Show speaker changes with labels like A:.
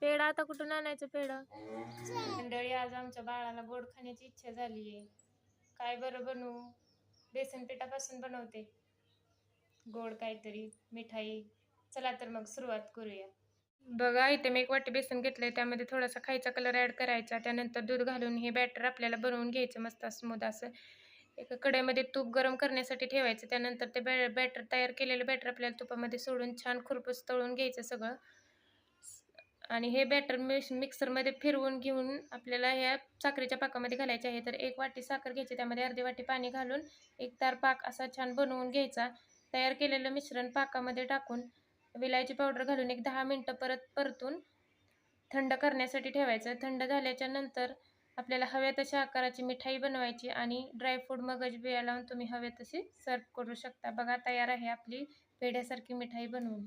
A: पेढा आता कुठून आणायचं पेढा? मंडळी, आज आमच्या बाळाला गोड खाण्याची इच्छा झालीये. काय बरं बनवू? बेसन पिठापासून बनवते गोड काहीतरी मिठाई. चला तर मग सुरुवात करूया. बघा, इथे मी 1 वाटी बेसन घेतलंय. त्यामध्ये थोडासा खायचा कलर ऍड करायचा. त्यानंतर दूध घालून हे बॅटर आपल्याला बनवून घ्यायचं मस्त स्मूथ असं. एका कढईमध्ये तूप गरम करण्यासाठी ठेवायचं. त्यानंतर ते बॅटर तयार केलेलं बॅटर आपल्याला तुपामध्ये सोडून छान खुरपूस तळून घ्यायचं सगळं. आणि हे बॅटर मिक्सरमध्ये फिरवून घेऊन आपल्याला ह्या साखरेच्या पाकामध्ये घालायचे आहे. तर 1 वाटी साखर घ्यायची, त्यामध्ये अर्धी वाटी पाणी घालून एकतार पाक असा छान बनवून घ्यायचा. तयार केलेलं मिश्रण पाकामध्ये टाकून विलायची पावडर घालून एक 10 मिनिटं परतून थंड करण्यासाठी ठेवायचं. थंड झाल्याच्या नंतर आपल्याला हव्या तशा आकाराची मिठाई बनवायची आणि ड्रायफ्रूट मगज बिया लावून तुम्ही हवे तशी सर्व करू शकता. बघा, तयार आहे आपली पेढ्यासारखी मिठाई बनवून.